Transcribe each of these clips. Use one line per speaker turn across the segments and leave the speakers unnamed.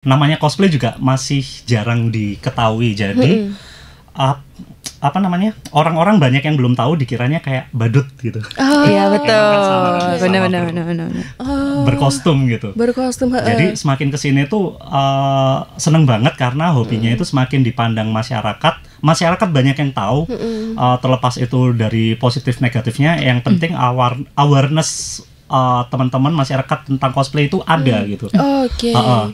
namanya cosplay juga masih jarang diketahui. Jadi orang-orang banyak yang belum tahu, dikiranya kayak badut gitu.
Iya betul.
Benar. Berkostum gitu. Jadi semakin kesini tuh seneng banget karena hobinya itu semakin dipandang masyarakat. Masyarakat banyak yang tahu. Terlepas itu dari positif negatifnya, yang penting awareness teman-teman masyarakat tentang cosplay itu ada gitu.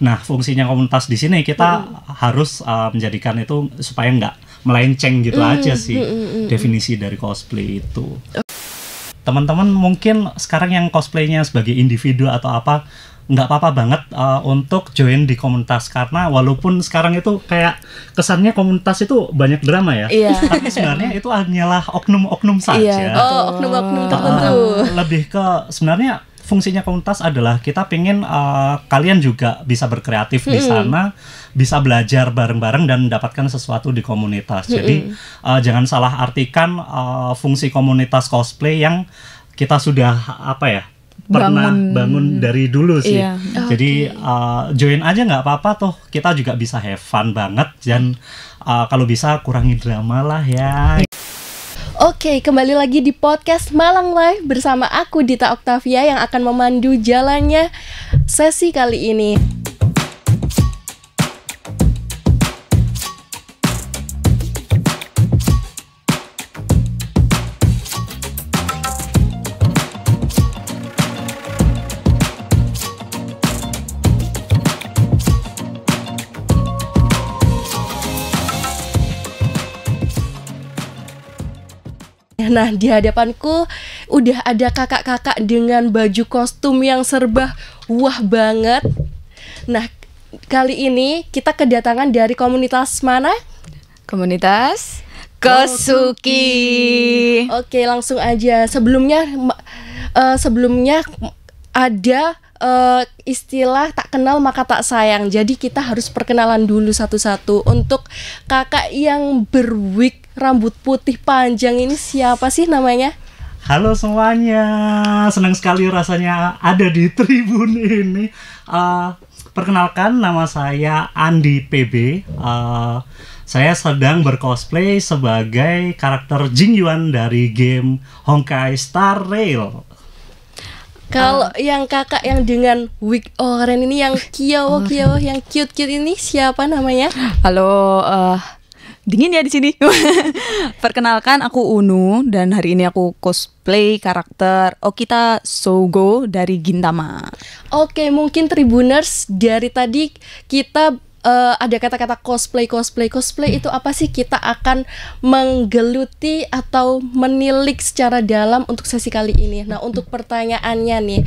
Nah, fungsinya komunitas di sini kita harus menjadikan itu supaya nggak melenceng gitu aja sih definisi dari cosplay itu. Teman-teman mungkin sekarang yang cosplaynya sebagai individu atau apa, nggak apa-apa banget untuk join di komunitas, karena walaupun sekarang itu kayak kesannya komunitas itu banyak drama ya, tapi sebenarnya itu hanyalah oknum-oknum saja.
Oknum-oknum tertentu.
Lebih ke sebenarnya fungsinya komunitas adalah kita pengen kalian juga bisa berkreatif di sana, bisa belajar bareng-bareng dan mendapatkan sesuatu di komunitas. Jadi jangan salah artikan fungsi komunitas cosplay yang kita sudah pernah bangun dari dulu sih. Jadi join aja nggak apa-apa, toh kita juga bisa have fun banget, dan kalau bisa kurangi drama lah ya.
Oke, kembali lagi di podcast Malang Live bersama aku Dita Octavia yang akan memandu jalannya sesi kali ini. Nah, di hadapanku udah ada kakak-kakak dengan baju kostum yang serba wah banget. Nah, kali ini kita kedatangan dari komunitas mana?
Komunitas Kosuki.
Oke, langsung aja. Sebelumnya ada istilah tak kenal maka tak sayang. Jadi kita harus perkenalan dulu satu-satu. Untuk kakak yang berwig rambut putih panjang ini siapa sih namanya?
Halo semuanya, senang sekali rasanya ada di tribun ini. Perkenalkan, nama saya Andi PB. Saya sedang bercosplay sebagai karakter Jing Yuan dari game Honkai Star Rail.
Kalau yang kakak yang dengan wig oranye ini, yang kio, yang cute ini siapa namanya?
Halo, dingin ya di sini. Perkenalkan, aku Unu dan hari ini aku cosplay karakter Okita Sougo dari Gintama. Oke,
mungkin Tribuners, dari tadi kita ada kata-kata cosplay itu apa sih? Kita akan menggeluti atau menilik secara dalam untuk sesi kali ini. Nah, untuk pertanyaannya nih,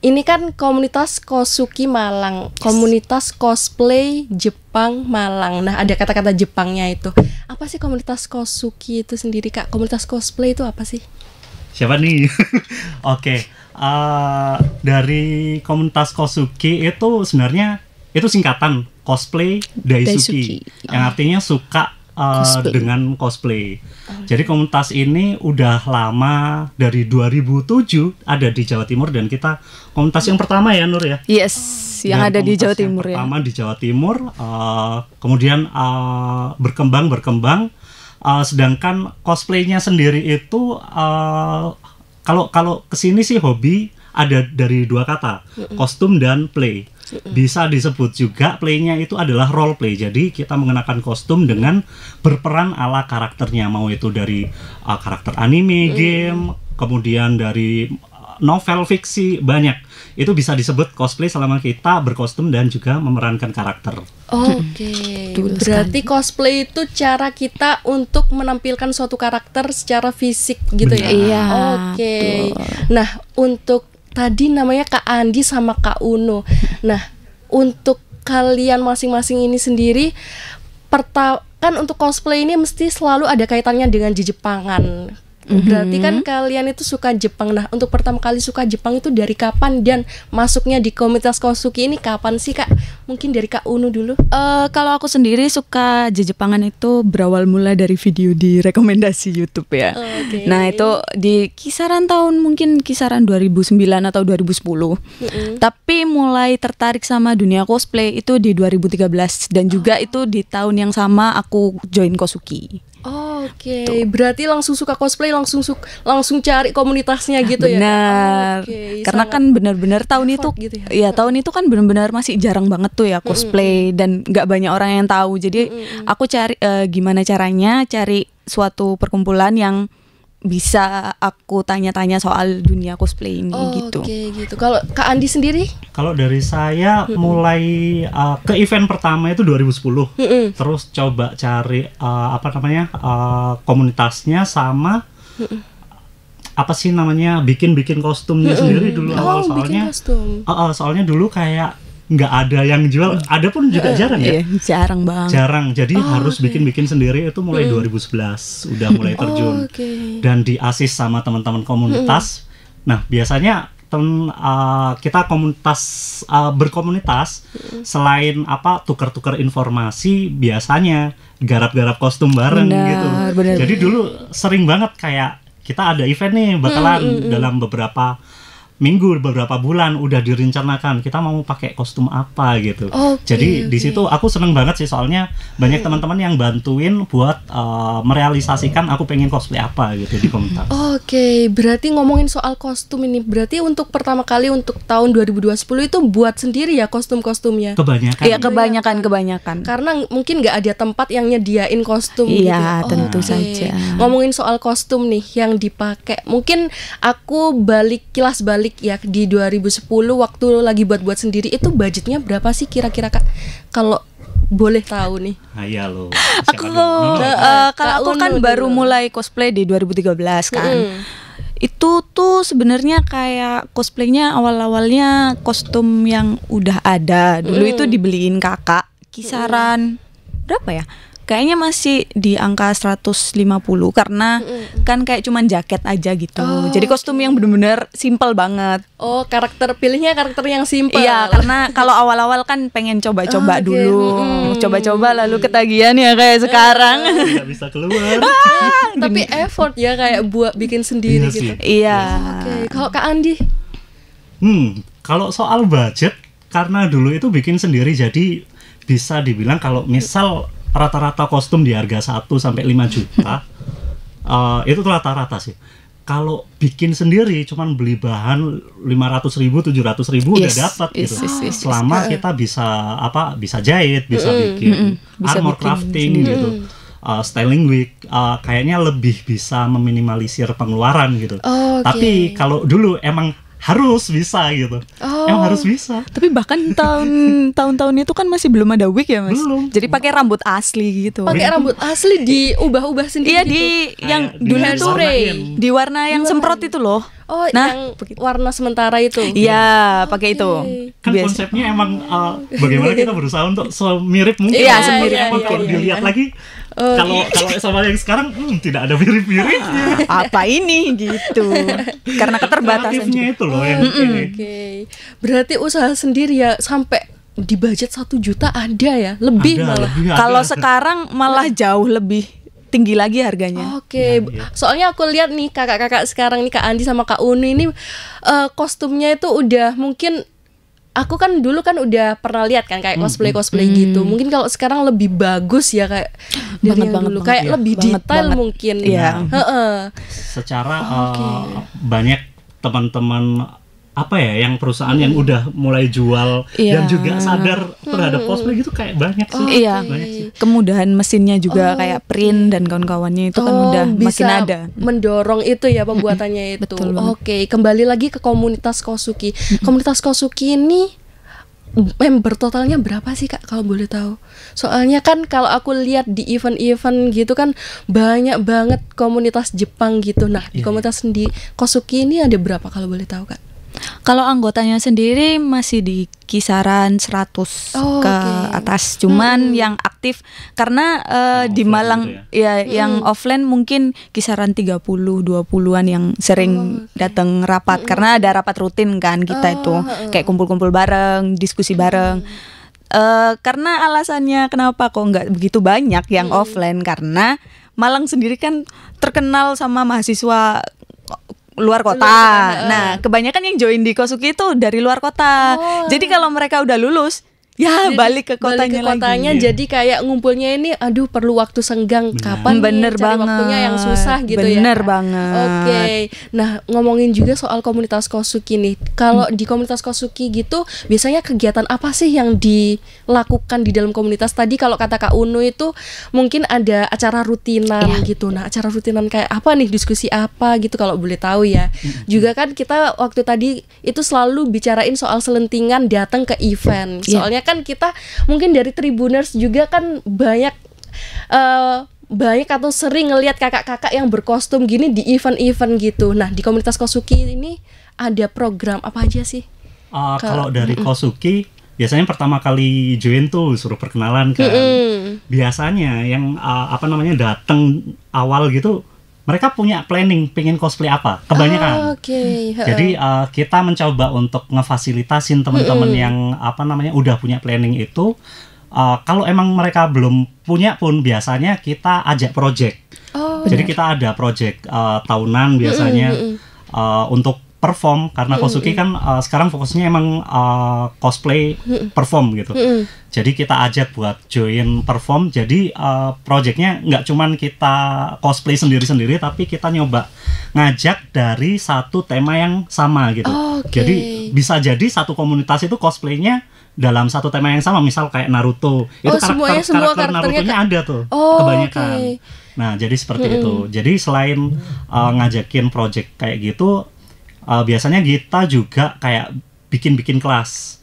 ini kan komunitas Kosuki Malang, komunitas cosplay Jepang Malang. Nah, ada kata-kata Jepangnya itu. Apa sih komunitas Kosuki itu sendiri, Kak? Komunitas cosplay itu apa sih?
Siapa nih? Oke, dari komunitas Kosuki itu sebenarnya itu singkatan cosplay Daisuki. Yang artinya suka dengan cosplay. Jadi komunitas ini udah lama, dari 2007 ada di Jawa Timur, dan kita komunitas yang pertama ya, Nur ya?
Yes, yang
dan
ada di Jawa Timur ya.
Pertama di Jawa Timur, kemudian berkembang. Sedangkan cosplaynya sendiri itu kalau kesini sih hobi ada dari dua kata, kostum dan play. Bisa disebut juga playnya itu adalah role play. Jadi kita mengenakan kostum dengan berperan ala karakternya, mau itu dari karakter anime, game, kemudian dari novel fiksi, banyak. Itu bisa disebut cosplay selama kita berkostum dan juga memerankan karakter.
Oke. Berarti cosplay itu cara kita untuk menampilkan suatu karakter secara fisik gitu.
Benar.
Ya. Iya. Oke. Nah, untuk tadi namanya Kak Andi sama Kak Uno. Nah, untuk kalian masing-masing ini sendiri, kan untuk cosplay ini mesti selalu ada kaitannya dengan Jepangan. Berarti kan kalian itu suka Jepang. Nah, untuk pertama kali suka Jepang itu dari kapan dan masuknya di komunitas Kosuki ini kapan sih, Kak? Mungkin dari Kak Unu dulu.
Kalau aku sendiri suka Jepangan itu berawal mula dari video di rekomendasi YouTube ya. Nah, itu di kisaran 2009 atau 2010. Tapi mulai tertarik sama dunia cosplay itu di 2013 dan juga itu di tahun yang sama aku join Kosuki.
Berarti langsung suka cosplay, langsung cari komunitasnya gitu ya.
Benar. Karena kan benar-benar tahun itu gitu ya. Tahun itu kan benar-benar masih jarang banget tuh ya cosplay dan nggak banyak orang yang tahu. Jadi aku cari gimana caranya cari suatu perkumpulan yang bisa aku tanya-tanya soal dunia cosplay ini gitu.
Gitu. Kalau Kak Andi sendiri?
Kalau dari saya mulai ke event pertama itu 2010. Terus coba cari komunitasnya sama apa sih namanya bikin kostumnya sendiri dulu awal soalnya dulu kayak nggak ada yang jual, ada pun juga jarang ya.
Jarang banget.
Jarang, jadi harus bikin sendiri itu mulai 2011 udah mulai terjun dan diasis sama teman-teman komunitas. Nah biasanya kita berkomunitas selain tukar-tukar informasi, biasanya garap-garap kostum bareng gitu. Jadi dulu sering banget kayak kita ada event nih bakalan dalam beberapa minggu, beberapa bulan udah direncanakan kita mau pakai kostum apa gitu. Jadi di situ aku seneng banget sih soalnya banyak teman-teman yang bantuin buat merealisasikan aku pengen cosplay apa gitu di komunitas.
Berarti ngomongin soal kostum ini, berarti untuk pertama kali untuk tahun 2020 itu buat sendiri ya kostum-kostumnya?
Kebanyakan.
Iya, kebanyakan.
Karena mungkin nggak ada tempat yang nyediain kostum.
Iya, gitu. Tentu saja.
Ngomongin soal kostum nih yang dipakai, mungkin aku kilas balik ya di 2010 waktu lagi buat
itu
sendiri, itu budgetnya berapa sih kira-kira, Kak? Kalau boleh tahu nih.
Kalau aku kan baru mulai cosplay di 2013 kan. Itu tuh sebenarnya kayak cosplaynya awal-awalnya kostum yang udah ada. Dulu itu dibeliin kakak kisaran berapa ya? Kayaknya masih di angka 150 karena kan kayak cuman jaket aja gitu. Jadi kostum yang benar-benar simple banget.
Pilihnya karakter yang simple.
Iya, karena kalau awal-awal kan pengen coba-coba dulu. Coba-coba lalu ketagihan ya kayak sekarang.
Nggak bisa keluar.
Tapi effort ya kayak buat bikin sendiri gitu.
Iya.
Kalau Kak Andi?
Kalau soal budget, karena dulu itu bikin sendiri jadi bisa dibilang kalau misal rata-rata kostum di harga 1 sampai 5 juta. Itu tuh rata-rata sih. Kalau bikin sendiri cuman beli bahan 500.000, 700.000 udah dapat gitu. Selama kita bisa jahit, bisa bikin armor crafting gitu. Styling wig kayaknya lebih bisa meminimalisir pengeluaran gitu. Tapi kalau dulu emang harus bisa gitu. Emang harus bisa.
Tapi bahkan tahun-tahun itu kan masih belum ada wig ya, Mas?
Belum.
Jadi pakai rambut asli gitu.
Pakai rambut asli diubah-ubah sendiri.
Iya,
gitu.
Yang dulu tuh di warna yang semprot itu loh.
Yang warna sementara itu.
Iya, pakai itu.
Kan konsepnya emang bagaimana kita berusaha untuk semirip mungkin.
Iya, semirip mungkin.
Kalau dilihat lagi kalau sama yang sekarang tidak ada mirip-miripnya.
Apa ini gitu. Karena keterbatasan
itu loh yang
Berarti usaha sendiri ya sampai di budget 1 juta ada ya? Lebih malah.
Kalau sekarang malah jauh lebih tinggi lagi harganya.
Soalnya aku lihat nih kakak-kakak sekarang nih, Kak Andi sama Kak Unu ini kostumnya itu udah mungkin aku kan dulu kan udah pernah lihat kan kayak cosplay gitu. Mungkin kalau sekarang lebih bagus ya kayak dari yang dulu kayak lebih detail mungkin.
Secara banyak teman-teman yang perusahaan yang udah mulai jual dan juga sadar terhadap cosplay gitu kayak banyak sih.
Banyak sih. Kemudahan mesinnya juga kayak print dan kawan-kawannya itu kan udah makin ada.
Mendorong itu ya pembuatannya itu. Kembali lagi ke komunitas Kosuki. Komunitas Kosuki ini member totalnya berapa sih, Kak, kalau boleh tahu? Soalnya kan kalau aku lihat di event-event gitu kan banyak banget komunitas Jepang gitu. Nah, di komunitas di Kosuki ini ada berapa kalau boleh tahu, Kak?
Kalau anggotanya sendiri masih di kisaran 100 ke atas. Cuman yang aktif karena di Malang
gitu
ya yang offline mungkin kisaran 30-20-an yang sering datang rapat karena ada rapat rutin kan kita itu kayak kumpul-kumpul bareng, diskusi bareng. Karena alasannya kenapa kok nggak begitu banyak yang offline karena Malang sendiri kan terkenal sama mahasiswa luar kota. Nah, kebanyakan yang join di Kosuki itu dari luar kota. Jadi kalau mereka udah lulus, ya jadi, balik ke kotanya lagi.
Jadi kayak ngumpulnya ini, aduh perlu waktu senggang. Kapan
bener
nih cari waktunya yang susah gitu ya.
Bener banget.
Oke. Nah, ngomongin juga soal komunitas Kosuki nih. Kalau di komunitas Kosuki gitu, biasanya kegiatan apa sih yang dilakukan di dalam komunitas? Tadi kalau kata Kak Unu itu mungkin ada acara rutinan gitu. Nah, acara rutinan kayak apa nih? Diskusi apa gitu kalau boleh tahu ya. Juga kan kita waktu tadi itu selalu bicarain soal selentingan datang ke event. Soalnya kan kita mungkin dari Tribuners juga kan banyak atau sering ngelihat kakak-kakak yang berkostum gini di event-event gitu. Nah, di komunitas Kosuki ini ada program apa aja sih?
Kalau dari Kosuki biasanya pertama kali join tuh suruh perkenalan kan. Biasanya yang datang awal gitu mereka punya planning pengen cosplay apa kebanyakan. Jadi kita mencoba untuk ngefasilitasin teman-teman yang udah punya planning itu. Kalau emang mereka belum punya pun biasanya kita ajak project. Jadi kita ada project tahunan biasanya untuk perform karena Kosuki kan sekarang fokusnya emang cosplay perform gitu. Jadi kita ajak buat join perform. Jadi projectnya nggak cuman kita cosplay sendiri-sendiri, tapi kita nyoba ngajak dari satu tema yang sama gitu. Jadi bisa jadi satu komunitas itu cosplaynya dalam satu tema yang sama. Misal kayak Naruto, itu karakter Naruto-nya ada tuh kebanyakan. Nah jadi seperti itu. Jadi selain ngajakin project kayak gitu, biasanya kita juga kayak bikin kelas.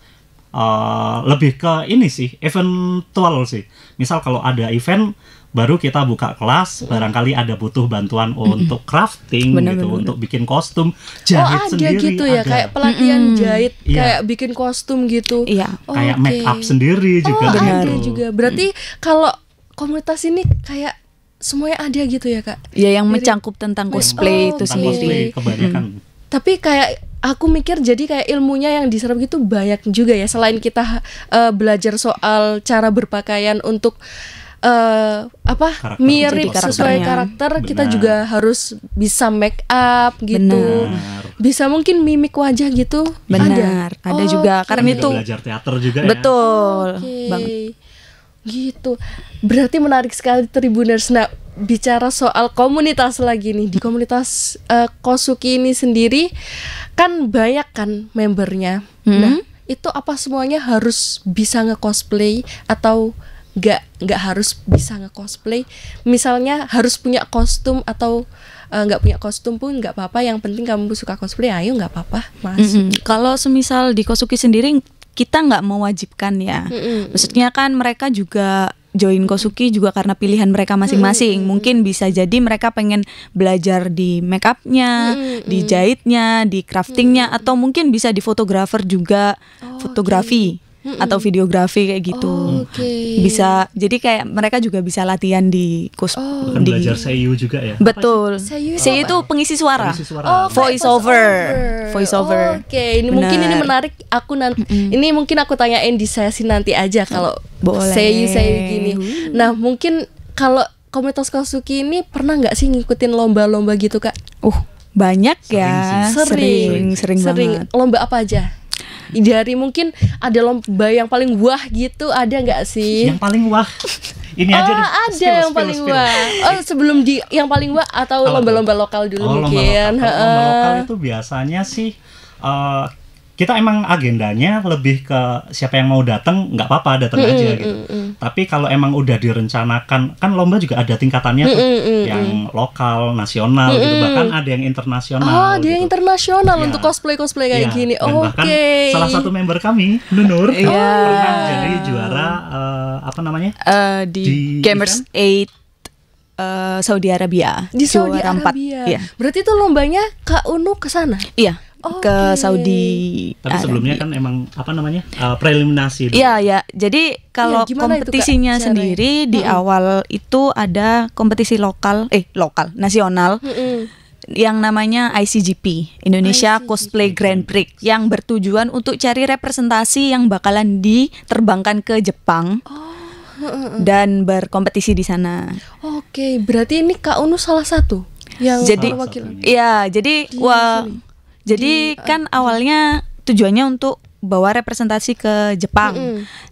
Lebih ke ini sih, eventual sih. Misal kalau ada event baru kita buka kelas, barangkali ada butuh bantuan untuk crafting gitu, untuk bikin kostum, jahit sendiri.
Gitu ya, ada kayak pelatihan jahit, kayak bikin kostum gitu.
Kayak make up sendiri juga
ada juga. Berarti kalau komunitas ini kayak semuanya ada gitu ya, Kak?
Ya, yang mencangkup tentang cosplay itu sendiri.
Cosplay kebanyakan.
Tapi kayak aku mikir jadi kayak ilmunya yang diserap gitu banyak juga ya. Selain kita belajar soal cara berpakaian untuk mirip sesuai karakter, kita juga harus bisa make up gitu. Bisa mungkin mimik wajah gitu.
Ada juga karena itu
belajar teater juga ya.
Betul banget.
Gitu. Berarti menarik sekali Tribuners. Nah, bicara soal komunitas lagi nih, di komunitas Kosuki ini sendiri kan banyak kan membernya. Nah, itu apa semuanya harus bisa nge-cosplay atau nggak harus bisa nge-cosplay? Misalnya harus punya kostum atau nggak punya kostum pun nggak apa-apa, yang penting kamu suka cosplay, ayo nggak apa-apa masuk.
Kalau semisal di Kosuki sendiri kita nggak mewajibkan ya. Maksudnya kan mereka juga join Kosuki juga karena pilihan mereka masing-masing. Mungkin bisa jadi mereka pengen belajar di make up-nya, di jahitnya, di craftingnya, atau mungkin bisa di fotografer juga, fotografi atau videografi kayak gitu. Bisa, jadi kayak mereka juga bisa latihan di
belajar seiyu juga ya.
Betul. Seiyu itu pengisi suara. Voice over.
Ini mungkin ini menarik. Aku nanti ini mungkin aku tanyain di sesi nanti aja kalau seiyu gini. Nah, mungkin kalau komunitas Kosuki ini pernah nggak sih ngikutin lomba-lomba gitu, Kak?
Banyak ya. Sering banget.
Lomba apa aja? Dari mungkin ada lomba yang paling wah gitu, ada nggak sih?
Yang paling wah ini aja deh.
Ada yang paling wah. Sebelum di yang paling wah atau lomba-lomba lokal dulu mungkin.
Lomba lokal itu biasanya sih kita emang agendanya lebih ke siapa yang mau datang, nggak apa-apa datang aja gitu. Tapi kalau emang udah direncanakan, kan lomba juga ada tingkatannya tuh, yang lokal, nasional gitu, bahkan ada yang internasional.
Ada yang internasional untuk cosplay kayak gini.
Bahkan salah satu member kami, Nunur, pernah jadi juara
di Gamers 8 Saudi Arabia.
Di Saudi Arabia. Berarti itu lombanya Kak Unu kesana?
Iya. ke Saudi.
Tapi sebelumnya kan emang apa namanya preliminasi.
Iya ya. Jadi kalau kompetisinya sendiri di awal itu ada kompetisi lokal nasional. Yang namanya ICGP, Indonesia Cosplay Grand Prix, yang bertujuan untuk cari representasi yang bakalan diterbangkan ke Jepang dan berkompetisi di sana.
Oke, berarti ini Kak Unu salah satu yang
wakil. Iya, jadi kan awalnya tujuannya untuk bawa representasi ke Jepang.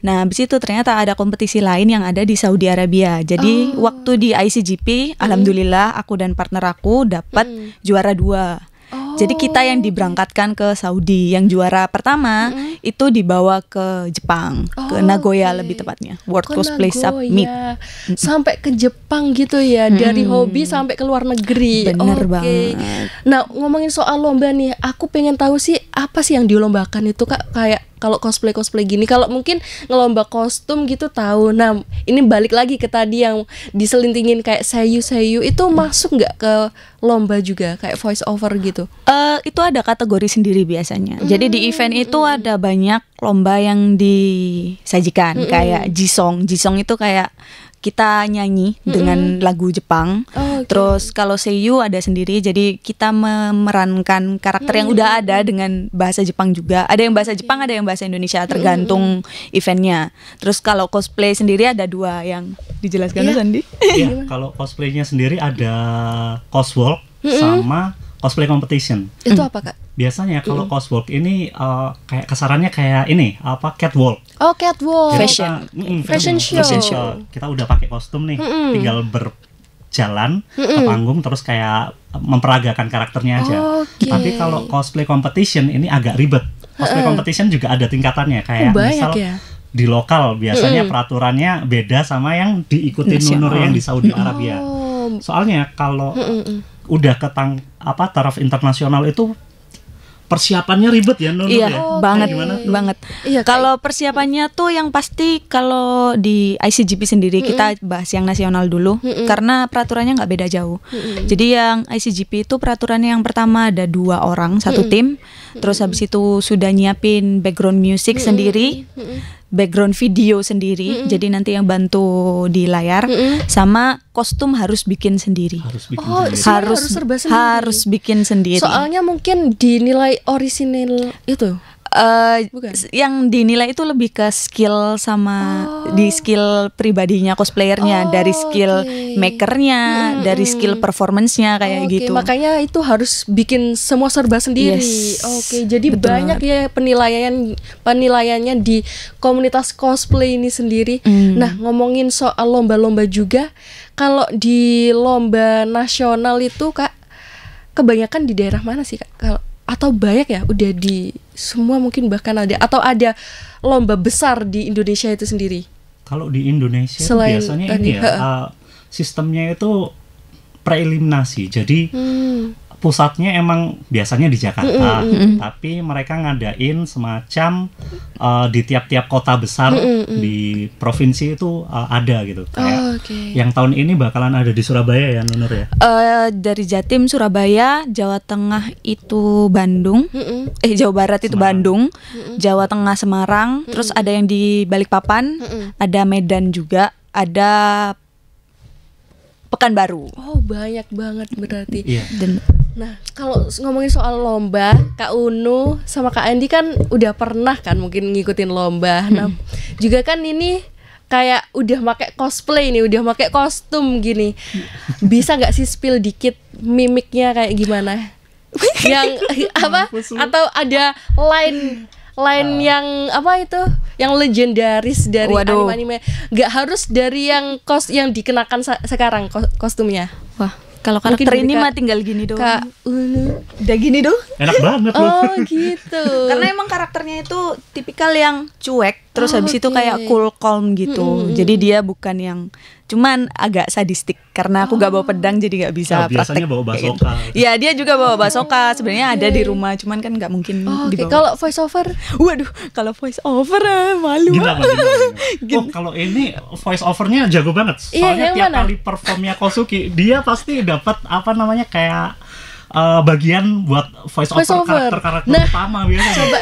Nah, habis itu ternyata ada kompetisi lain yang ada di Saudi Arabia. Jadi waktu di ICGP, alhamdulillah aku dan partner aku dapat juara 2. Jadi kita yang diberangkatkan ke Saudi, yang juara pertama itu dibawa ke Jepang, ke Nagoya lebih tepatnya, World Cosplay Summit.
Sampai ke Jepang gitu ya, dari hobi sampai ke luar negeri.
Bener banget.
Nah, ngomongin soal lomba nih, aku pengen tahu sih apa sih yang dilombakan itu Kak, kayak kalau cosplay gini, kalau mungkin ngelomba kostum gitu tahu. Nah, ini balik lagi ke tadi yang diselintingin kayak seiyu itu masuk nggak ke lomba juga kayak voice over gitu?
Itu ada kategori sendiri biasanya. Jadi di event itu ada banyak lomba yang disajikan kayak Jisong. Jisong itu kayak kita nyanyi dengan lagu Jepang. Terus kalau seiyu ada sendiri, jadi kita memerankan karakter yang udah ada dengan bahasa Jepang juga. Ada yang bahasa Jepang, ada yang bahasa Indonesia, tergantung eventnya. Terus kalau cosplay sendiri ada 2 yang dijelaskan Sandi.
Iya, kalau cosplaynya sendiri ada coswalk sama cosplay competition.
Itu apa Kak?
Biasanya kalau coswalk ini kayak kasarannya kayak ini catwalk.
Catwalk.
Fashion
show.
Kita udah pakai kostum nih, tinggal berjalan ke panggung terus kayak memperagakan karakternya aja. Tapi kalau cosplay competition ini agak ribet. Cosplay competition juga ada tingkatannya, kayak misal di lokal biasanya peraturannya beda sama yang diikuti Nunur yang di Saudi Arabia. Soalnya kalau udah ke taraf internasional itu persiapannya ribet ya Nunur
ya?
Banget.
Iya, kalau persiapannya tuh yang pasti kalau di ICGP sendiri kita bahas yang nasional dulu karena peraturannya nggak beda jauh. Jadi yang ICGP itu peraturannya yang pertama ada 2 orang satu tim, terus habis itu sudah nyiapin background music sendiri, background video sendiri, jadi nanti yang bantu di layar, sama kostum harus bikin sendiri.
Harus serba sendiri.
Harus bikin sendiri.
Soalnya mungkin dinilai orisinil itu.
Yang dinilai itu lebih ke skill sama di skill pribadinya cosplayernya, dari skill makernya, dari skill performance-nya kayak gitu.
Makanya itu harus bikin semua serba sendiri. Jadi betul banyak ya penilaiannya di komunitas cosplay ini sendiri. Nah, ngomongin soal lomba-lomba juga, kalau di lomba nasional itu Kak, kebanyakan di daerah mana sih Kak? Atau banyak ya udah di semua mungkin bahkan ada, atau ada lomba besar di Indonesia itu sendiri?
Kalau di Indonesia biasanya ini ya sistemnya itu preeliminasi. Jadi pusatnya emang biasanya di Jakarta, tapi mereka ngadain semacam di tiap-tiap kota besar di provinsi itu ada gitu. Kayak yang tahun ini bakalan ada di Surabaya ya Nunur ya?
Dari Jatim Surabaya, Jawa Tengah itu Bandung, Jawa Barat itu Bandung, Jawa Tengah Semarang, terus ada yang di Balikpapan, ada Medan juga, ada Pekanbaru.
Banyak banget berarti. Nah, kalau ngomongin soal lomba, Kak Unu sama Kak Andi kan udah pernah kan mungkin ngikutin lomba. Nah, juga kan ini kayak udah pakai cosplay nih, udah pakai kostum gini. Bisa nggak sih spill dikit mimiknya kayak gimana? Yang apa? Atau ada line yang apa itu? Yang legendaris dari anime-anime. Nggak harus dari yang dikenakan sekarang kostumnya.
Wah, kalau karakter ini mah tinggal gini doang.
Kak Unu
udah gini doang.
Enak banget loh.
Gitu.
Karena emang karakternya itu tipikal yang cuek, terus habis itu kayak cool calm gitu. Jadi dia bukan yang cuman agak sadistik karena aku gak bawa pedang jadi gak bisa praktek.
Biasanya bawa basoka.
Iya, dia juga bawa basoka. Sebenarnya ada di rumah, cuman kan nggak mungkin dibawa.
Kalau voice over?
Waduh, kalau voice over malu.
Gila. Kalau ini voice overnya jago banget. Soalnya tiap kali performnya Kosuki, dia pasti dapat apa namanya kayak bagian buat voice over. karakter utama biasanya.
Coba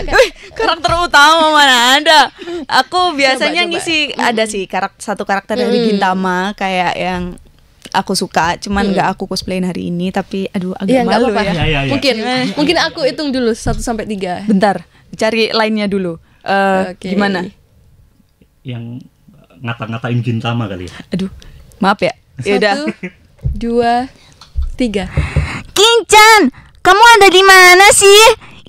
karakter utama mana ada? Aku biasanya ngisi ada sih satu karakter dari Gintama kayak yang aku suka, cuman nggak aku cosplayin hari ini, tapi aduh agak malu ya.
Ya.
Mungkin aku hitung dulu 1 sampai 3.
Bentar, cari lainnya dulu. Gimana?
Yang ngata-ngatain Gintama kali ya.
Aduh, maaf ya.
1, 2, 3.
Kinchan, kamu ada di mana sih?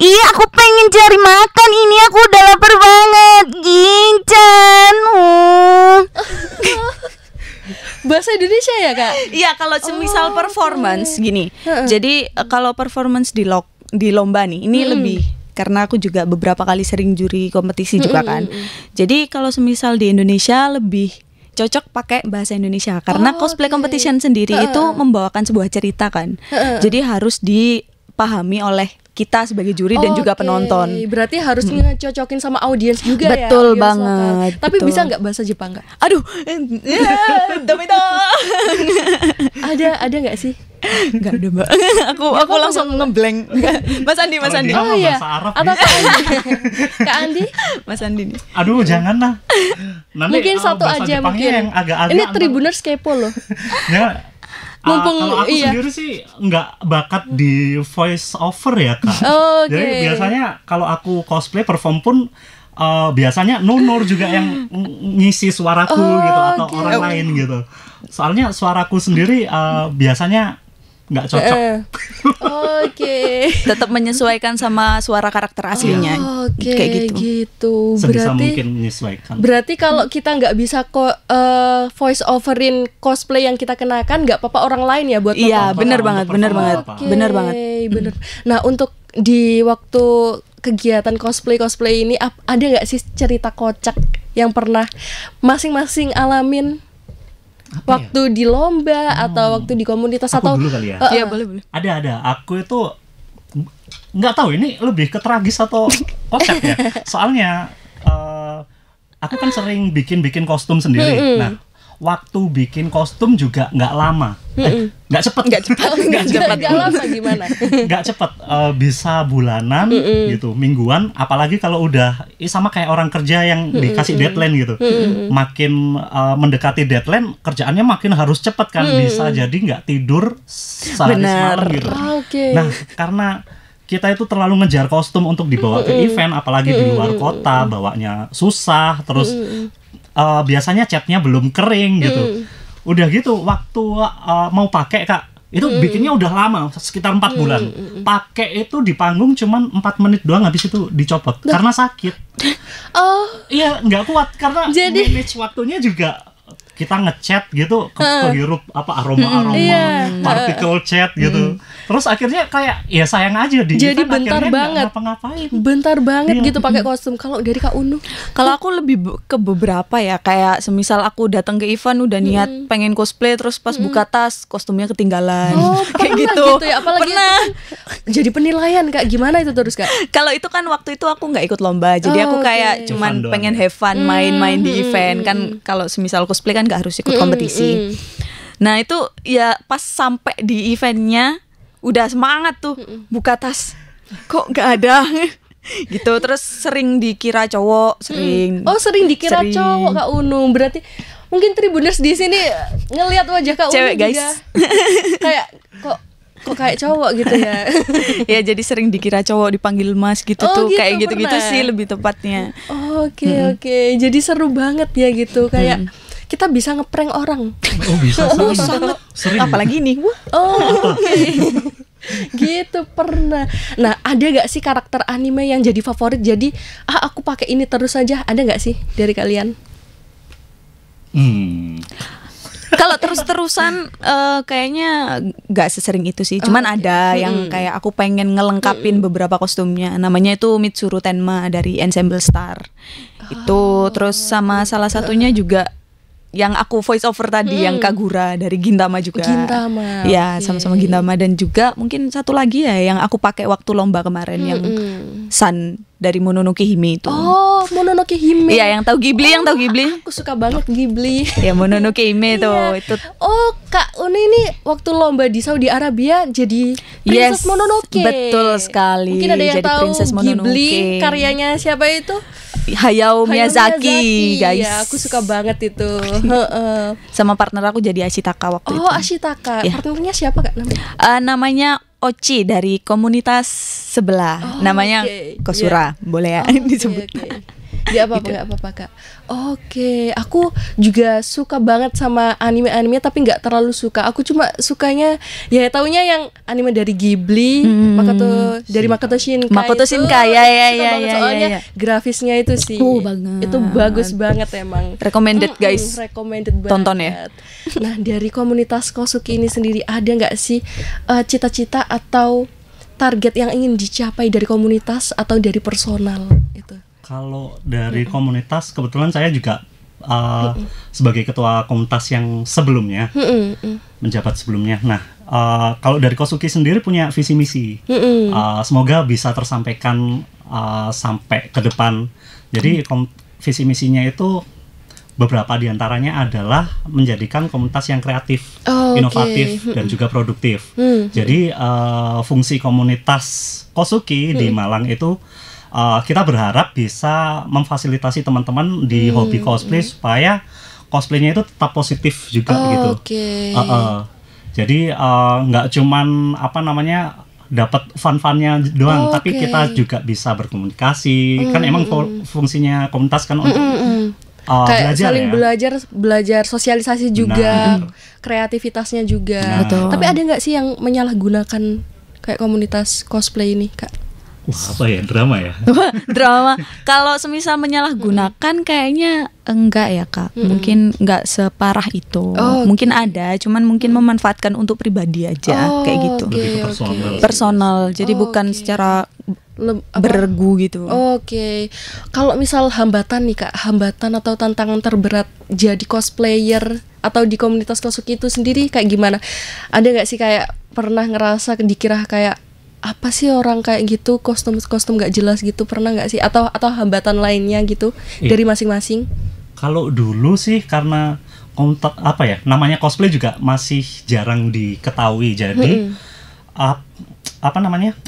Iya, aku pengen cari makan. Ini aku udah lapar banget. Kinchan.
Bahasa Indonesia ya, Kak?
Iya, kalau semisal performance gini. Jadi kalau performance di lomba nih, ini lebih karena aku juga beberapa kali sering juri kompetisi juga kan. Jadi kalau semisal di Indonesia lebih cocok pakai bahasa Indonesia karena cosplay competition sendiri itu membawakan sebuah cerita kan. Jadi harus dipahami oleh kita sebagai juri dan juga penonton.
Berarti harus ngecocokin sama audiens juga.
Betul banget.
Tapi
betul.
bisa nggak bahasa Jepang nggak?
Aduh, ada
nggak sih?
Enggak ada, Mbak. aku langsung ngeblank. Mas Andi.
Oh iya. Atau Kak Andi?
Mas Andi nih.
Aduh, jangan lah. Nanti
mungkin satu aja mungkin.
Yang agak-agak
ini Tribuners kepo loh.
Ya.
Mumpung
kalau aku sendiri sih nggak bakat di voice over ya, Kak. Jadi biasanya kalau aku cosplay perform pun biasanya Nunur juga yang ngisi suaraku gitu atau orang lain gitu. Soalnya suaraku sendiri biasanya nggak cocok.
Tetap menyesuaikan sama suara karakter aslinya. Kayak gitu.
Sebisa mungkin menyesuaikan.
Berarti kalau kita nggak bisa voice overin cosplay yang kita kenakan, nggak apa-apa orang lain ya buat.
Iya, benar banget. Benar banget.
Nah, untuk di waktu kegiatan cosplay ini ada nggak sih cerita kocak yang pernah masing-masing alamin? Waktu di lomba atau waktu di komunitas
aku
atau
dulu kali ya.
Iya, boleh.
Ada. Aku itu nggak tahu ini lebih ke tragis atau kocak ya. Soalnya aku kan sering bikin kostum sendiri. Nah, waktu bikin kostum juga nggak lama, nggak cepet.
Nggak lama gimana?
Nggak cepet, bisa bulanan gitu, mingguan. Apalagi kalau udah sama kayak orang kerja yang dikasih deadline gitu. Makin mendekati deadline, kerjaannya makin harus cepet kan. Bisa jadi nggak tidur sehari semalam gitu. Nah, karena kita itu terlalu ngejar kostum untuk dibawa ke event, apalagi di luar kota, bawanya susah, terus biasanya catnya belum kering gitu. Udah gitu waktu mau pakai, Kak, itu bikinnya udah lama, sekitar 4 bulan. Pakai itu di panggung cuman 4 menit doang, habis itu dicopot karena sakit. Iya, nggak kuat karena manage waktunya juga. Kita ngecat gitu, kehirup aroma partikel cat gitu. Terus akhirnya kayak ya sayang aja
jadi bentar banget, bentar banget gitu pakai kostum. Kalau dari Kak Unu,
kalau aku lebih ke beberapa ya, kayak semisal aku datang ke event udah niat pengen cosplay, terus pas buka tas kostumnya ketinggalan. Kayak gitu
ya, apalagi pernah. Jadi penilaian, Kak, gimana itu terus, Kak?
Kalau itu kan waktu itu aku nggak ikut lomba, jadi aku kayak cuman pengen have fun, main-main di event kan. Kalau semisal cosplay kan nggak harus ikut kompetisi. Nah itu ya pas sampai di eventnya udah semangat tuh, buka tas kok nggak ada gitu. Terus sering dikira cowok, sering
dikira cowok, Kak Unu. Berarti mungkin Tribuners di sini ngelihat wajah Kak Unu
cewek, guys,
juga kayak kok kayak cowok gitu ya.
Ya jadi sering dikira cowok, dipanggil Mas gitu tuh, gitu, kayak gitu-gitu sih lebih tepatnya.
Oke. Jadi seru banget ya gitu, kayak kita bisa ngeprank orang.
Bisa sering.
Apalagi nih.
Gitu pernah. Nah, ada gak sih karakter anime yang jadi favorit? Jadi aku pakai ini terus saja. Ada gak sih dari kalian?
Kalau terus-terusan kayaknya gak sesering itu sih. Cuman ada yang kayak aku pengen ngelengkapin beberapa kostumnya. Namanya itu Mitsuru Tenma dari Ensemble Star. Itu terus sama salah satunya juga yang aku voice over tadi yang Kagura dari Gintama juga.
Gintama.
Ya, sama-sama Gintama, dan juga mungkin satu lagi ya yang aku pakai waktu lomba kemarin yang Sun dari Mononoke Hime itu.
Oh, Mononoke Hime.
Iya, yang tahu Ghibli, yang tahu Ghibli.
Aku suka banget Ghibli.
Ya, Mononoke Hime tuh
Iya.
itu.
Oh, Kak Uni ini waktu lomba di Saudi Arabia jadi Princess Mononoke.
Betul sekali.
Mungkin ada yang
jadi
tahu
Princess Mononoke.
Ghibli, karyanya siapa itu?
Hayao Miyazaki, guys.
Ya, aku suka banget itu.
Sama partner aku jadi Ashitaka waktu itu.
Oh, Ashitaka.
Ya.
Partnernya siapa Kak namanya?
Namanya Ochi dari komunitas sebelah. Namanya Kosura. Boleh ya disebut.
Dia apa-apa, nggak apa-apa Kak. Oke, aku juga suka banget sama anime-anime tapi nggak terlalu suka. Aku cuma sukanya ya taunya yang anime dari Ghibli, dari Makoto Shinkai.
Makoto Shinkai,
Soalnya grafisnya itu sih.
Banget.
Itu bagus banget emang.
Recommended guys.
Recommended banget.
Tonton ya.
Nah, dari komunitas Kosuki ini sendiri ada nggak sih cita-cita atau target yang ingin dicapai dari komunitas atau dari personal itu?
Kalau dari komunitas, kebetulan saya juga sebagai ketua komunitas yang sebelumnya, menjabat sebelumnya. Nah, kalau dari Kosuki sendiri punya visi misi, semoga bisa tersampaikan sampai ke depan. Jadi visi misinya itu beberapa diantaranya adalah menjadikan komunitas yang kreatif, inovatif, dan juga produktif. Jadi fungsi komunitas Kosuki di Malang itu kita berharap bisa memfasilitasi teman-teman di hobi cosplay supaya cosplaynya itu tetap positif juga gitu. Jadi nggak cuman dapat fun-funnya doang, tapi kita juga bisa berkomunikasi. Kan emang fungsinya komunitas kan untuk
kayak
belajar
saling
ya.
belajar sosialisasi juga, kreativitasnya juga. Tapi ada nggak sih yang menyalahgunakan kayak komunitas cosplay ini, Kak?
Apa ya, drama ya?
Drama. Kalau semisal menyalahgunakan kayaknya enggak ya Kak. Mungkin enggak separah itu. Mungkin ada, cuman mungkin memanfaatkan untuk pribadi aja kayak gitu.
Lebih ke
personal. Jadi bukan secara bergu gitu.
Kalau misal hambatan nih Kak, hambatan atau tantangan terberat jadi cosplayer atau di komunitas Kosuki itu sendiri kayak gimana? Ada nggak sih kayak pernah ngerasa dikira kayak apa sih orang kayak gitu, kostum nggak jelas gitu, pernah nggak sih, atau hambatan lainnya gitu dari masing-masing?
Kalau dulu sih karena namanya cosplay juga masih jarang diketahui, jadi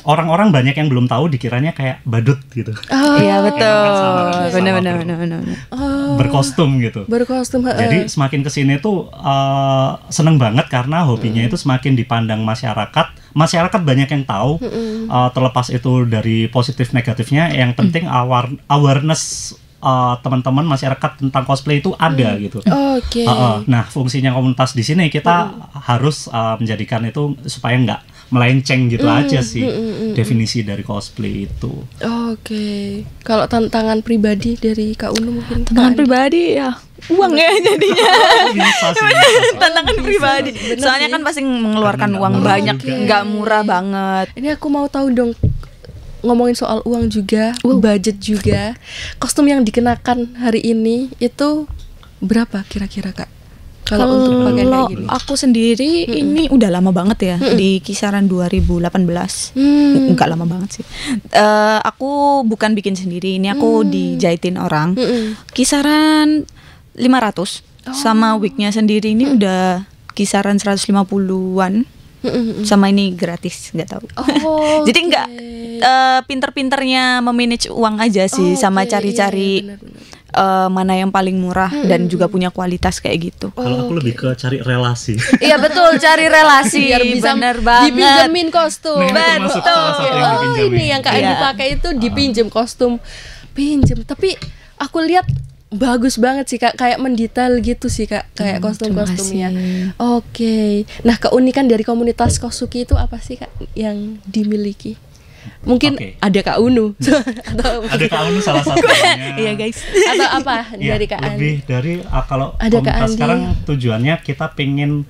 orang-orang banyak yang belum tahu, dikiranya kayak badut gitu.
Iya betul, benar.
Berkostum gitu. Jadi semakin kesini tuh seneng banget karena hobinya itu semakin dipandang masyarakat banyak yang tahu. Terlepas itu dari positif negatifnya, yang penting awareness teman-teman masyarakat tentang cosplay itu ada gitu. Nah, fungsinya komunitas di sini kita harus menjadikan itu supaya nggak melenceng gitu aja sih definisi dari cosplay itu.
Kalau tantangan pribadi dari Kak Unu mungkin?
Tantangan pribadi ya uang ya jadinya.
Bisa sih.
Tantangan pribadi. Soalnya kan pasti mengeluarkan uang banyak, nggak murah banget.
Ini aku mau tahu dong, ngomongin soal uang juga, budget juga. Kostum yang dikenakan hari ini itu berapa kira-kira Kak? Kalau untuk pakaian kayak gini.
Aku sendiri ini udah lama banget ya, di kisaran 2018. Enggak lama banget sih. Aku bukan bikin sendiri, ini aku dijahitin orang. Kisaran 500. Sama wignya sendiri ini udah kisaran 150-an. Sama ini gratis, nggak tahu. Jadi nggak pinter-pinternya memanage uang aja sih, sama cari-cari mana yang paling murah dan juga punya kualitas kayak gitu.
Kalau aku lebih ke cari relasi.
Iya betul, cari relasi.
Biar bisa
bener banget.
Dipinjemin kostum.
Betul.
Ini yang Kak Edi pakai itu dipinjem kostum. Pinjem, tapi aku lihat bagus banget sih Kak, kayak mendetail gitu sih Kak, kayak kostum-kostumnya. Nah, keunikan dari komunitas Kosuki itu apa sih Kak yang dimiliki? Mungkin ada Kak Unu atau
ada Kak Unu salah satunya.
Iya guys.
Atau apa dari Kak Andi?
Lebih dari kalau
ada
komunitas sekarang tujuannya kita pengen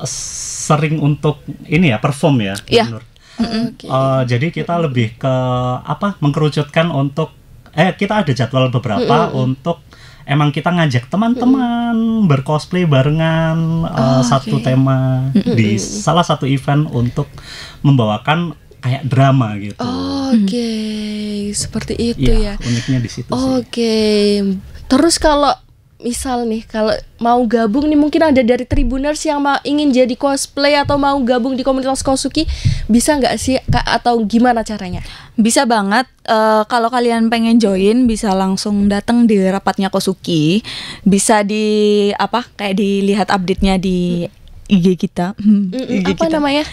sering untuk ini ya, perform ya. Jadi kita lebih ke mengkerucutkan untuk kita ada jadwal beberapa untuk emang kita ngajak teman-teman bercosplay barengan satu tema di salah satu event untuk membawakan kayak drama gitu.
Oke, seperti itu ya.
Uniknya di situ sih.
Oke. Terus kalau misal nih, kalau mau gabung nih, mungkin ada dari Tribuners yang ingin jadi cosplay atau mau gabung di komunitas Kosuki, bisa nggak sih Kak, atau gimana caranya?
Bisa banget. Kalau kalian pengen join, bisa langsung datang di rapatnya Kosuki. Bisa kayak dilihat update-nya di IG kita. IG
apa
kita
namanya?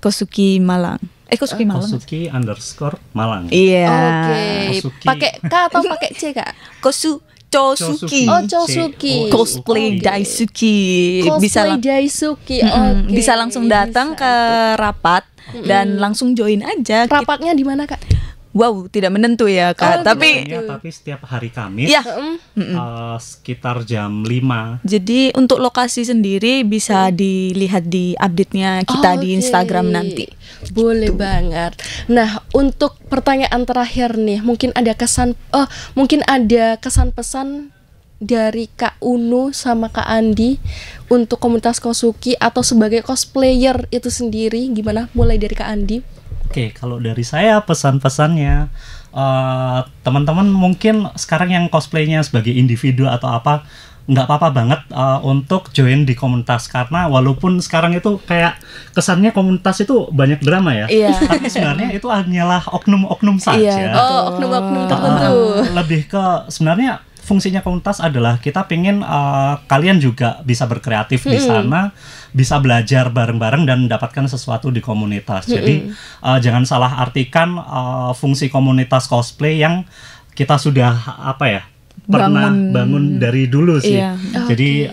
@Kosuki Malang. Kosuki Malang.
Kosuki_Malang.
Iya.
Oke. Pakai K atau pakai C, Kak?
Chosuki.
Chosuki.
Cosplay Daisuki.
Cosplay Daisuki.
Bisa langsung datang ke rapat dan langsung join aja.
Rapatnya di mana, Kak?
Wow, tidak menentu ya, Kak. Tapi
setiap hari Kamis sekitar jam 5.
Jadi untuk lokasi sendiri bisa dilihat di update-nya kita di Instagram nanti.
Boleh banget. Nah, untuk pertanyaan terakhir nih, mungkin ada kesan-pesan dari Kak Unu sama Kak Andi untuk komunitas Kosuki atau sebagai cosplayer itu sendiri, gimana? Mulai dari Kak Andi.
Oke, kalau dari saya pesan-pesannya, teman-teman mungkin sekarang yang cosplaynya sebagai individu atau apa, nggak apa-apa banget untuk join di komunitas, karena walaupun sekarang itu kayak kesannya komunitas itu banyak drama ya, tapi sebenarnya itu hanyalah oknum-oknum saja.
Oknum-oknum tertentu.
Lebih ke sebenarnya fungsinya komunitas adalah kita pengen kalian juga bisa berkreatif di sana, bisa belajar bareng-bareng dan mendapatkan sesuatu di komunitas. Jadi jangan salah artikan fungsi komunitas cosplay yang kita sudah pernah bangun dari dulu sih. Jadi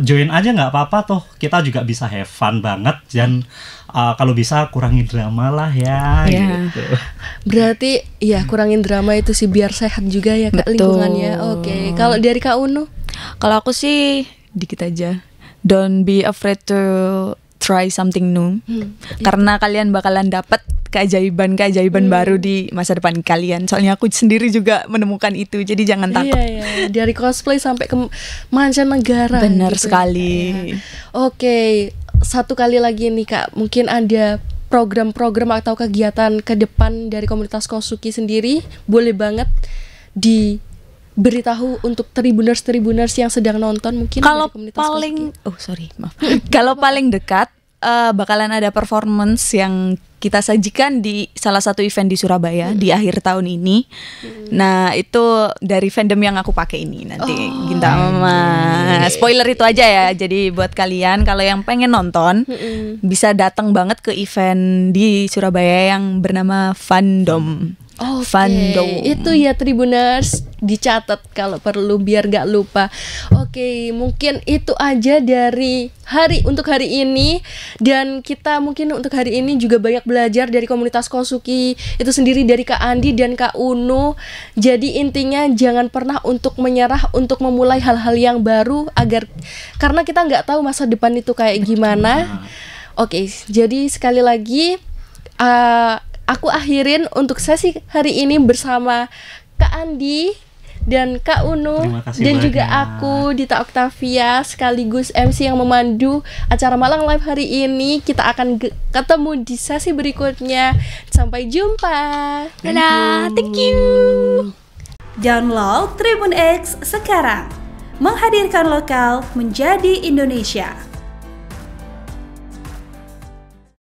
join aja nggak apa-apa toh, kita juga bisa have fun banget, dan kalau bisa kurangi drama lah ya. Gitu.
Berarti ya kurangin drama itu sih biar sehat juga ya Kak lingkungannya. Oke. Kalau dari Kak Unu?
Kalau aku sih dikit aja. Don't be afraid to try something new. Karena kalian bakalan dapat keajaiban baru di masa depan kalian. Soalnya aku sendiri juga menemukan itu. Jadi jangan takut.
Iya. Dari cosplay sampai ke mancanegara.
Benar
gitu.
sekali.
Oke. Satu kali lagi nih Kak, mungkin ada program-program atau kegiatan ke depan dari komunitas Kosuki sendiri, boleh banget diberitahu untuk Tribuners yang sedang nonton mungkin.
Kalau paling kalau paling dekat bakalan ada performance yang kita sajikan di salah satu event di Surabaya di akhir tahun ini. Nah, itu dari fandom yang aku pakai ini nanti Gintama. Spoiler itu aja ya. Jadi buat kalian kalau yang pengen nonton bisa datang banget ke event di Surabaya yang bernama Fandom. Fandom.
Itu ya Tribuners, dicatat kalau perlu biar gak lupa. Oke, mungkin itu aja dari untuk hari ini. Dan kita mungkin untuk hari ini juga banyak belajar dari komunitas Kosuki itu sendiri, dari Kak Andi dan Kak Unu. Jadi intinya jangan pernah untuk menyerah untuk memulai hal-hal yang baru, karena kita nggak tahu masa depan itu kayak gimana. Oke, jadi sekali lagi aku akhirin untuk sesi hari ini bersama Kak Andi dan Kak Unu dan juga aku Dita Octavia sekaligus MC yang memandu acara Malang Live hari ini. Kita akan ketemu di sesi berikutnya. Sampai jumpa.
Dadah, thank you.
Download Tribun X sekarang. Menghadirkan lokal menjadi Indonesia.